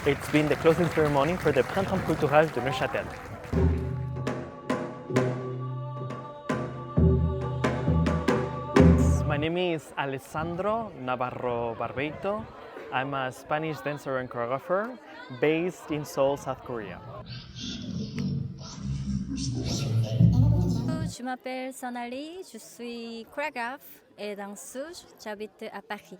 It's been the closing ceremony for the Printemps Culturel de Neuchâtel. My name is Alessandro Navarro Barbeito. I'm a Spanish dancer and choreographer based in Seoul, South Korea. Je m'appelle Sonali, je suis chorégraphe et danseuse, j'habite à Paris.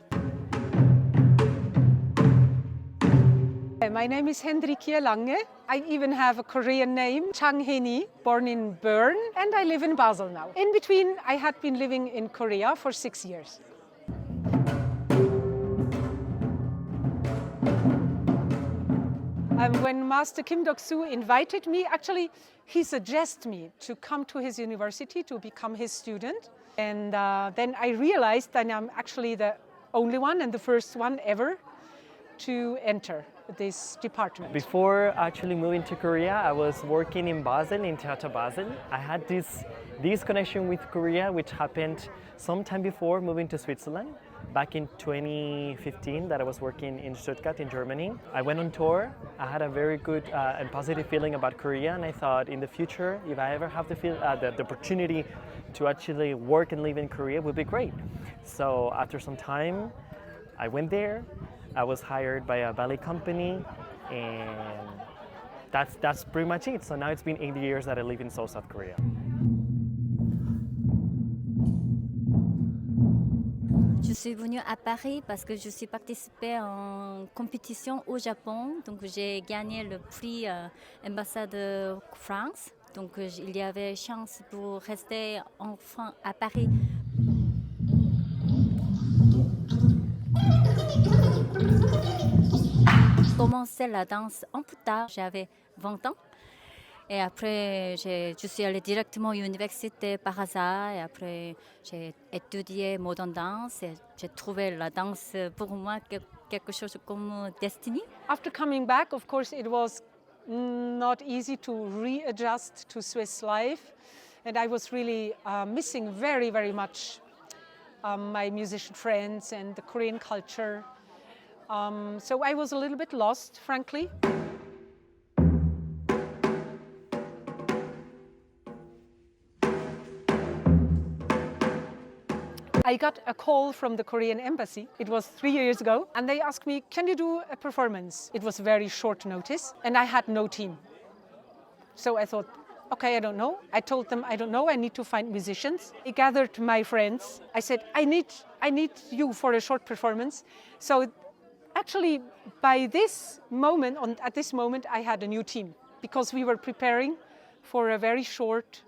My name is Hendrikje Lange. I even have a Korean name, Chang Heni, born in Bern, and I live in Basel now. In between, I had been living in Korea for 6 years. When Master Kim Dok-soo invited me, actually, he suggested me to come to his university to become his student. And then I realized that I'm actually the only one and the first one ever to enter this department. Before actually moving to Korea, I was working in Basel, in Theater Basel. I had this connection with Korea, which happened sometime before moving to Switzerland. Back in 2015 that I was working in Stuttgart in Germany. I went on tour. I had a very good and positive feeling about Korea, and I thought in the future, if I ever have the opportunity to actually work and live in Korea, would be great. So after some time, I went there. I was hired by a ballet company, and that's pretty much it. So now it's been 8 years that I live in Seoul, South Korea. Je suis venue à Paris parce que je suis participée en compétition au Japon. Donc j'ai gagné le prix ambassadeur France. Donc il y avait chance pour rester enfin à Paris. J'ai commencé la danse un peu tard, j'avais 20 ans. Et après, je suis allée directement à l'université par hasard. Et après, j'ai étudié modern dance. Et j'ai trouvé la danse pour moi quelque chose comme destinée. After coming back, of course, it was not easy to readjust to Swiss life. And I was really missing very, very much my musician friends and the Korean culture. So I was a little bit lost, frankly. I got a call from the Korean embassy. It was 3 years ago. And they asked me, can you do a performance? It was very short notice. And I had no team. So I thought, okay, I don't know. I told them, I don't know. I need to find musicians. I gathered my friends. I said, I need you for a short performance. So actually, by this moment, at this moment, I had a new team. Because we were preparing for a very short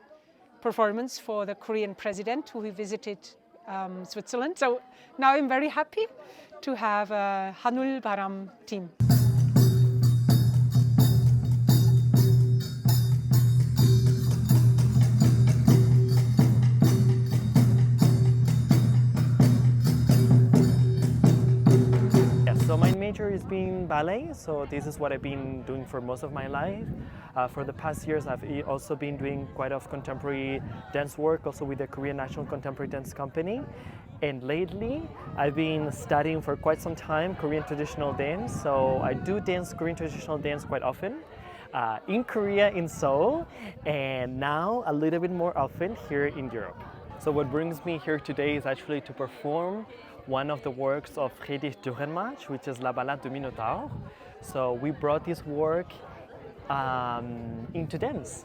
performance for the Korean president who visited Switzerland. So now I'm very happy to have a Hanul Baram team. So my major is being ballet, so this is what I've been doing for most of my life. For the past years, I've also been doing quite of contemporary dance work, also with the Korean National Contemporary Dance Company. And lately, I've been studying for quite some time Korean traditional dance, so I do dance Korean traditional dance quite often. In Korea, in Seoul, and now a little bit more often here in Europe. So what brings me here today is actually to perform one of the works of Centre Dürrenmatt, which is La Ballade du Minotaure. So we brought this work into dance.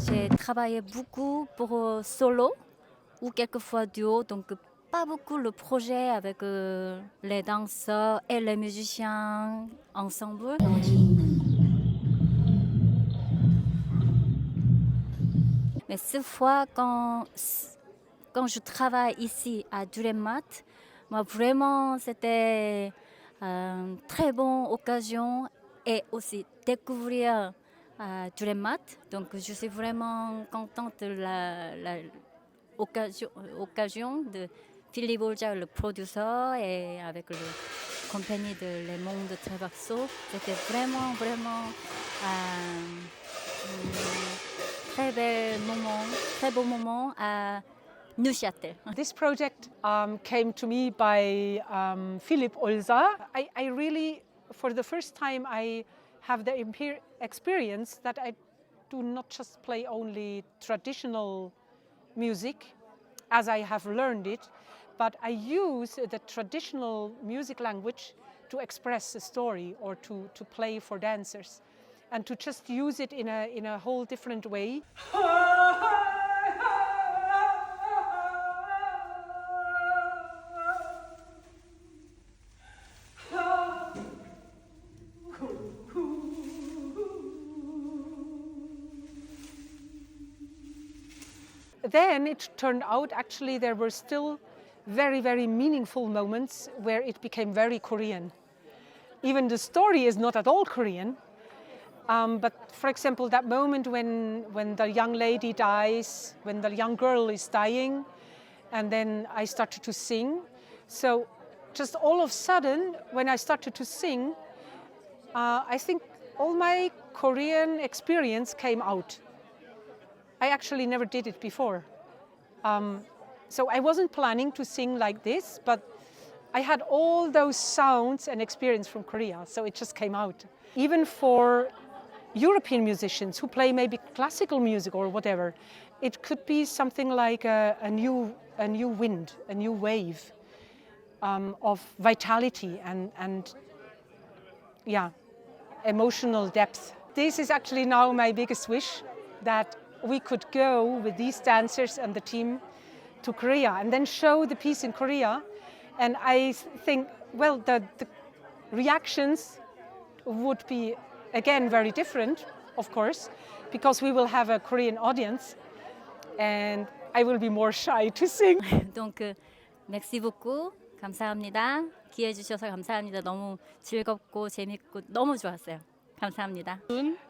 J'ai travaillé beaucoup pour solo ou quelquefois duo, donc pas beaucoup le projet avec les danseurs et les musiciens ensemble. Mais cette fois, quand je travaille ici à Dürrenmatt, moi vraiment c'était une très bonne occasion et aussi découvrir Dürrenmatt. Donc je suis vraiment contente de l'occasion de Philippe Olza, le producteur, et avec la compagnie de Les Mondes Transversaux. C'était vraiment très beau moment à Neuchâtel. This project came to me by Philippe Olza. I really, for the first time, I have the experience that I do not just play only traditional music as I have learned it, but I use the traditional music language to express a story or to play for dancers and to just use it in a whole different way. Then it turned out actually there were still very, very meaningful moments where it became very Korean. Even the story is not at all Korean, but for example, that moment when the young lady dies, when the young girl is dying, and then I started to sing. So just all of a sudden, when I started to sing, I think all my Korean experience came out. I actually never did it before. So I wasn't planning to sing like this, but I had all those sounds and experience from Korea, so it just came out. Even for European musicians who play maybe classical music or whatever, it could be something like a new wind, a new wave of vitality and emotional depth. This is actually now my biggest wish, that we could go with these dancers and the team to Korea and then show the piece in Korea. And I think, well, the reactions would be, again, very different, of course, because we will have a Korean audience and I will be more shy to sing. Donc, merci beaucoup. 감사합니다. 기회 주셔서 감사합니다. 너무 즐겁고 재밌고 너무 좋았어요. 감사합니다.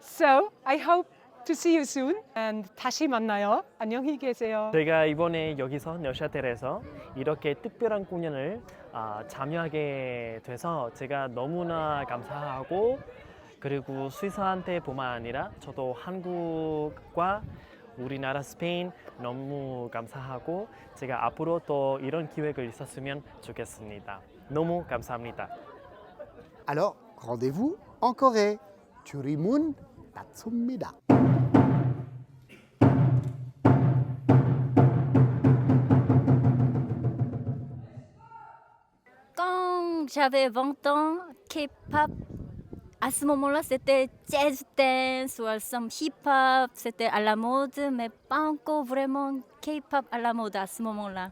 So, I hope to see you soon and 다시 만나요. 안녕히 계세요. 저희가 이번에 여기서 네오샤텔에서 이렇게 특별한 공연을 참여하게 돼서 제가 너무나 감사하고, 그리고 스위스한테뿐만 아니라 저도 한국과 우리나라 스페인 너무 감사하고, 제가 앞으로 또 이런 기회가 있었으면 좋겠습니다. 너무 감사합니다. Alors, rendez-vous en Corée. Churimun Tatsumida. Quand j'avais 20 ans, K-pop, à ce moment-là, c'était jazz dance ou some hip-hop, c'était à la mode, mais pas encore vraiment K-pop à la mode à ce moment-là.